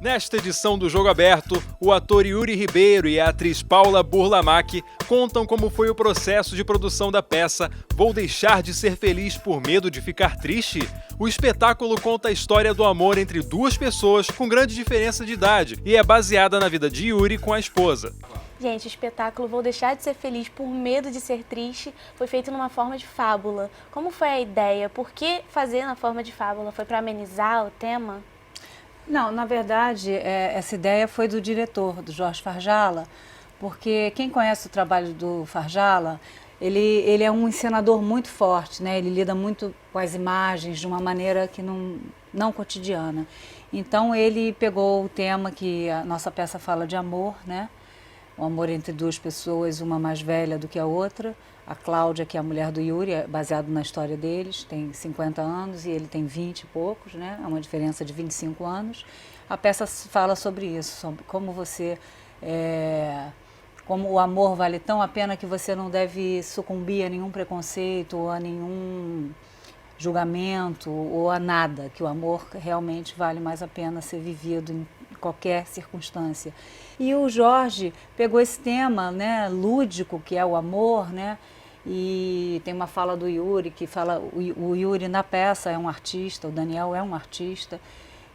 Nesta edição do Jogo Aberto, o ator Yuri Ribeiro e a atriz Paula Burlamac contam como foi o processo de produção da peça Vou Deixar de Ser Feliz por Medo de Ficar Triste? O espetáculo conta a história do amor entre duas pessoas com grande diferença de idade e é baseada na vida de Yuri com a esposa. Gente, o espetáculo Vou Deixar de Ser Feliz por Medo de Ser Triste foi feito numa forma de fábula. Como foi a ideia? Por que fazer na forma de fábula? Foi para amenizar o tema? Não, na verdade, essa ideia foi do diretor, do Jorge Farjala, porque quem conhece o trabalho do Farjala, ele é um encenador muito forte, né? Ele lida muito com as imagens de uma maneira que não cotidiana. Então ele pegou o tema que a nossa peça fala de amor, né? O amor entre duas pessoas, uma mais velha do que a outra. A Cláudia, que é a mulher do Yuri, é baseado na história deles, tem 50 anos e ele tem 20 e poucos, né? É uma diferença de 25 anos. A peça fala sobre isso, sobre como você... como o amor vale tão a pena que você não deve sucumbir a nenhum preconceito ou a nenhum julgamento ou a nada, que o amor realmente vale mais a pena ser vivido em qualquer circunstância. E o Jorge pegou esse tema, né, lúdico, que é o amor, né, e tem uma fala do Yuri, que fala, o Yuri na peça é um artista, o Daniel é um artista,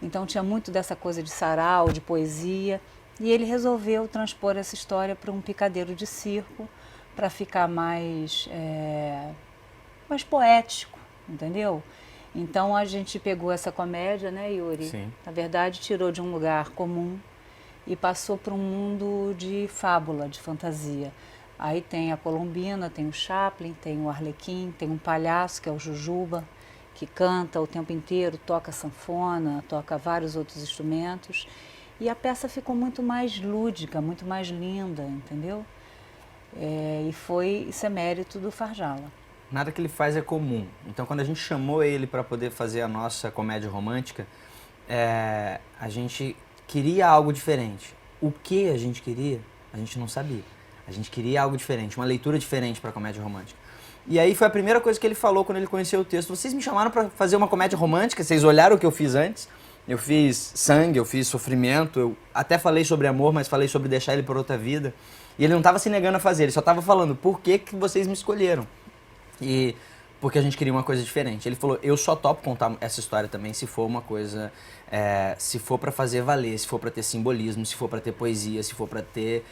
então tinha muito dessa coisa de sarau, de poesia, e ele resolveu transpor essa história para um picadeiro de circo, para ficar mais poético, entendeu? Então a gente pegou essa comédia, né, Yuri? Sim. Na verdade, tirou de um lugar comum e passou para um mundo de fábula, de fantasia. Aí tem a Colombina, tem o Chaplin, tem o Arlequim, tem um palhaço, que é o Jujuba, que canta o tempo inteiro, toca sanfona, toca vários outros instrumentos. E a peça ficou muito mais lúdica, muito mais linda, entendeu? Isso é mérito do Farjala. Nada que ele faz é comum. Então, quando a gente chamou ele para poder fazer a nossa comédia romântica, a gente queria algo diferente. O que a gente queria, a gente não sabia. A gente queria algo diferente, uma leitura diferente para a comédia romântica. E aí foi a primeira coisa que ele falou quando ele conheceu o texto. Vocês me chamaram para fazer uma comédia romântica, vocês olharam o que eu fiz antes. Eu fiz sangue, eu fiz sofrimento, eu até falei sobre amor, mas falei sobre deixar ele por outra vida. E ele não estava se negando a fazer, ele só estava falando, por que vocês me escolheram? E porque a gente queria uma coisa diferente. Ele falou, eu só topo contar essa história também se for uma coisa, se for para fazer valer, se for para ter simbolismo, se for para ter poesia, se for para ter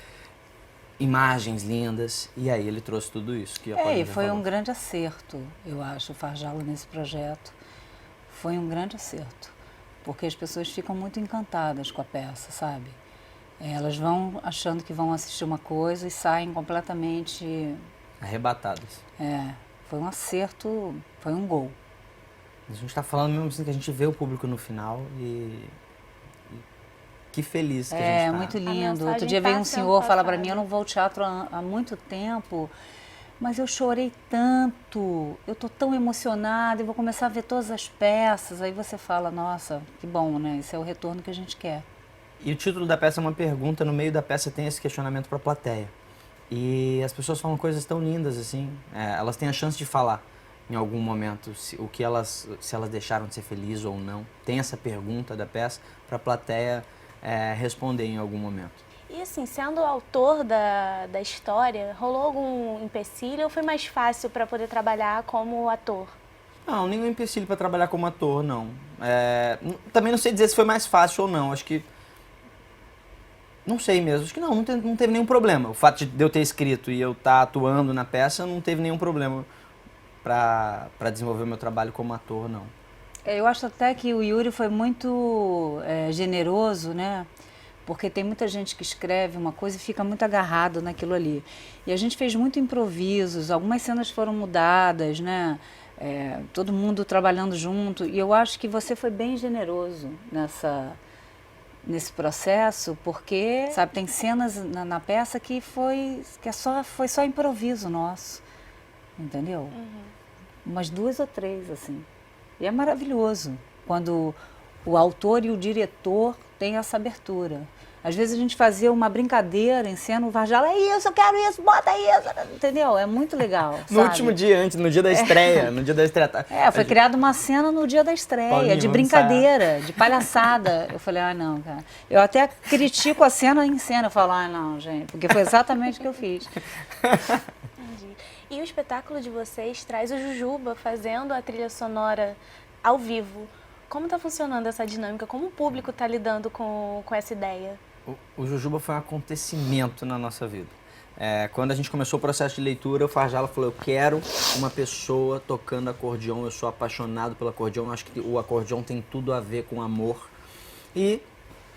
imagens lindas. E aí ele trouxe tudo isso que a Paulinha E foi falou. um grande acerto, eu acho, o Farjala nesse projeto. Foi um grande acerto, porque as pessoas ficam muito encantadas com a peça, sabe? Elas vão achando que vão assistir uma coisa e saem completamente... Arrebatadas. Foi um acerto, foi um gol. A gente está falando mesmo assim que a gente vê o público no final e que feliz que a gente tá. É muito lindo. Outro dia tá veio um sendo senhor falar para passada. mim, eu não vou ao teatro há muito tempo, mas eu chorei tanto, eu tô tão emocionada, eu vou começar a ver todas as peças. Aí você fala, nossa, que bom, né? Esse é o retorno que a gente quer. E o título da peça é uma pergunta, no meio da peça tem esse questionamento para a plateia. E as pessoas falam coisas tão lindas assim, elas têm a chance de falar em algum momento se elas deixaram de ser felizes ou não. Tem essa pergunta da peça para a plateia responder em algum momento. E assim, sendo o autor da história, rolou algum empecilho ou foi mais fácil para poder trabalhar como ator? Não, nenhum empecilho para trabalhar como ator, não. Também não sei dizer se foi mais fácil ou não, acho que... Não sei mesmo, acho que não teve nenhum problema. O fato de eu ter escrito e eu estar atuando na peça não teve nenhum problema para desenvolver o meu trabalho como ator, não. Eu acho até que o Yuri foi muito generoso, né? Porque tem muita gente que escreve uma coisa e fica muito agarrado naquilo ali. E a gente fez muito improvisos, algumas cenas foram mudadas, né? Todo mundo trabalhando junto. E eu acho que você foi bem generoso nesse processo, porque, sabe, tem cenas na peça que foi só improviso nosso, entendeu? Uhum. Umas 2 ou 3, assim. E é maravilhoso quando o autor e o diretor têm essa abertura. Às vezes a gente fazia uma brincadeira em cena, o Varjala, é isso, eu quero isso, bota isso, entendeu? É muito legal, No sabe? último dia, antes, no dia da estreia, no dia da estreia. Foi criada uma cena no dia da estreia, Paulinho, de vamos brincadeira, de palhaçada. Eu falei, não, cara. Eu até critico a cena em cena, eu falo, não, gente, porque foi exatamente o que eu fiz. Entendi. E o espetáculo de vocês traz o Jujuba fazendo a trilha sonora ao vivo. Como está funcionando essa dinâmica? Como o público está lidando com essa ideia? O Jujuba foi um acontecimento na nossa vida. Quando a gente começou o processo de leitura, o Farjala falou, eu quero uma pessoa tocando acordeon, eu sou apaixonado pelo acordeon, acho que o acordeon tem tudo a ver com amor. E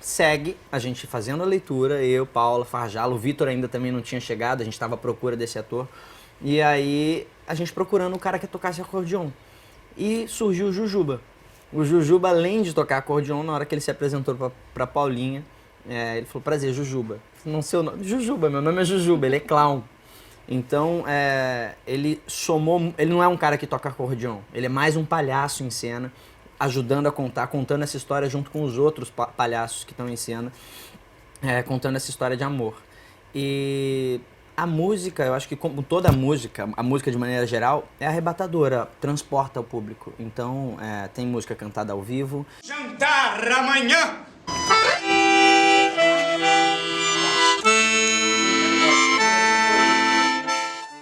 segue a gente fazendo a leitura, eu, Paula, Farjala, o Vitor ainda também não tinha chegado, a gente estava à procura desse ator. E aí a gente procurando o cara que tocasse acordeon. E surgiu o Jujuba. O Jujuba, além de tocar acordeon, na hora que ele se apresentou pra Paulinha, ele falou, prazer, Jujuba. Não sei o nome. Jujuba, meu nome é Jujuba, ele é clown. Então, ele não é um cara que toca acordeon, ele é mais um palhaço em cena, ajudando a contando essa história junto com os outros palhaços que estão em cena, contando essa história de amor. E a música, eu acho que como toda música, a música de maneira geral, é arrebatadora, transporta o público. Então, tem música cantada ao vivo. Jantar amanhã!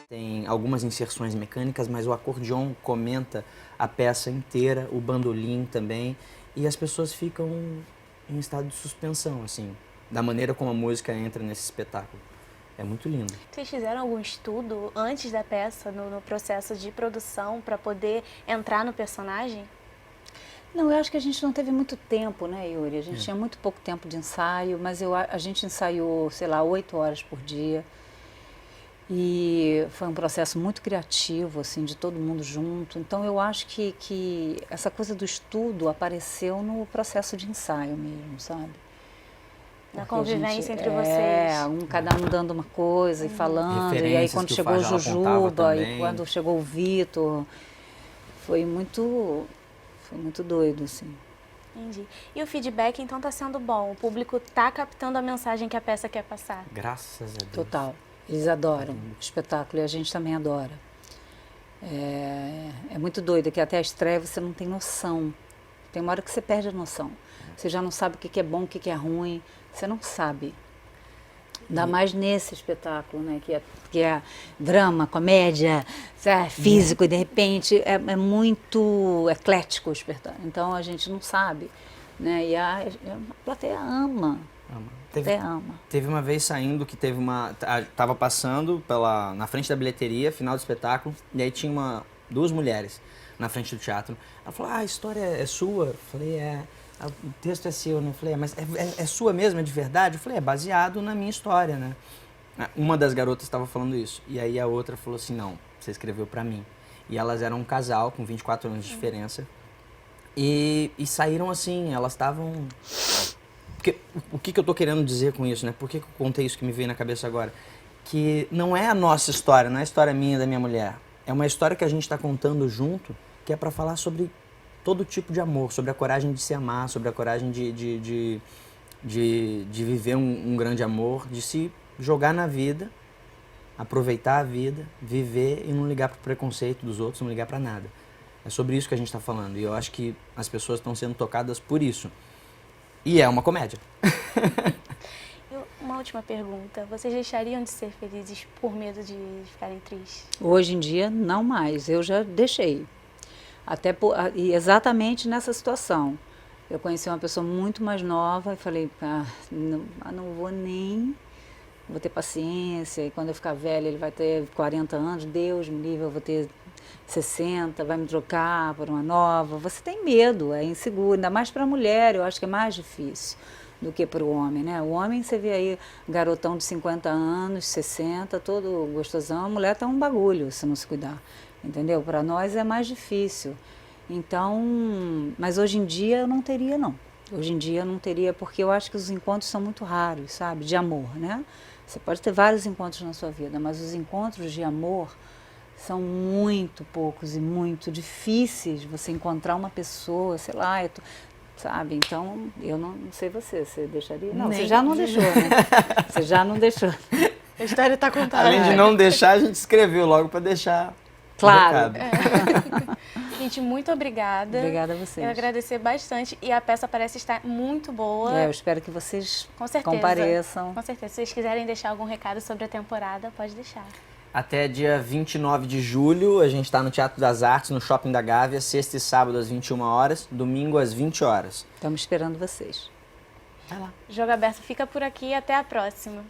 Tem algumas inserções mecânicas, mas o acordeon comenta a peça inteira, o bandolim também, e as pessoas ficam em estado de suspensão, assim, da maneira como a música entra nesse espetáculo. É muito lindo. Vocês fizeram algum estudo antes da peça, no processo de produção, para poder entrar no personagem? Não, eu acho que a gente não teve muito tempo, né, Yuri? A gente tinha muito pouco tempo de ensaio, mas a gente ensaiou, sei lá, 8 horas por dia. E foi um processo muito criativo, assim, de todo mundo junto. Então, eu acho que essa coisa do estudo apareceu no processo de ensaio mesmo, sabe? Na Porque convivência entre vocês. Cada um dando uma coisa e falando. E aí, quando chegou o Jujuba, e quando chegou o Vitor, foi muito doido, assim. Entendi. E o feedback, então, está sendo bom? O público está captando a mensagem que a peça quer passar? Graças a Deus. Total. Eles adoram o espetáculo e a gente também adora. É muito doido, que até a estreia você não tem noção. Tem uma hora que você perde a noção. Você já não sabe o que é bom, o que é ruim. Você não sabe. Ainda mais nesse espetáculo, né? Que é drama, comédia, físico, e de repente é muito eclético o espetáculo. Então a gente não sabe. Né? E a plateia ama. Teve uma vez saindo que tava passando na frente da bilheteria, final do espetáculo, e aí tinha duas mulheres na frente do teatro. Ela falou, a história é sua? Eu falei, o texto é seu, né? Eu falei, mas é sua mesmo, é de verdade? Eu falei, é baseado na minha história, né? Uma das garotas estava falando isso, e aí a outra falou assim, não, você escreveu pra mim. E elas eram um casal com 24 anos de diferença, e saíram assim, elas estavam... O que eu tô querendo dizer com isso, né? Por que eu contei isso que me veio na cabeça agora? Que não é a nossa história, não é a história minha e da minha mulher. É uma história que a gente está contando junto, que é para falar sobre todo tipo de amor, sobre a coragem de se amar, sobre a coragem de viver um grande amor, de se jogar na vida, aproveitar a vida, viver e não ligar para o preconceito dos outros, não ligar para nada. É sobre isso que a gente está falando e eu acho que as pessoas estão sendo tocadas por isso. E é uma comédia. Uma última pergunta. Vocês deixariam de ser felizes por medo de ficarem tristes? Hoje em dia, não mais. Eu já deixei. E exatamente nessa situação. Eu conheci uma pessoa muito mais nova e falei, não vou nem... Vou ter paciência. E quando eu ficar velha, ele vai ter 40 anos. Deus me livre, eu vou ter 60, vai me trocar por uma nova. Você tem medo, é inseguro. Ainda mais para a mulher, eu acho que é mais difícil do que para o homem, né? O homem, você vê aí, garotão de 50 anos, 60, todo gostosão. A mulher tá um bagulho se não se cuidar, entendeu? Para nós é mais difícil. Então, mas hoje em dia eu não teria, não. Hoje em dia eu não teria, porque eu acho que os encontros são muito raros, sabe? De amor, né? Você pode ter vários encontros na sua vida, mas os encontros de amor são muito poucos e muito difíceis. Você encontrar uma pessoa, sei lá, sabe? Então, eu não sei você deixaria? Não, Nem. você já não deixou, né? Você já não deixou. A história está contada. Além de não deixar, a gente escreveu logo para deixar Claro. o recado. Gente, muito obrigada. Obrigada a vocês. Quero agradecer bastante. E a peça parece estar muito boa. Eu espero que vocês Com certeza. compareçam. Com certeza. Se vocês quiserem deixar algum recado sobre a temporada, pode deixar. Até dia 29 de julho, a gente está no Teatro das Artes, no Shopping da Gávea, sexta e sábado às 21 horas, domingo às 20 horas. Estamos esperando vocês. Jogo Aberto fica por aqui e até a próxima.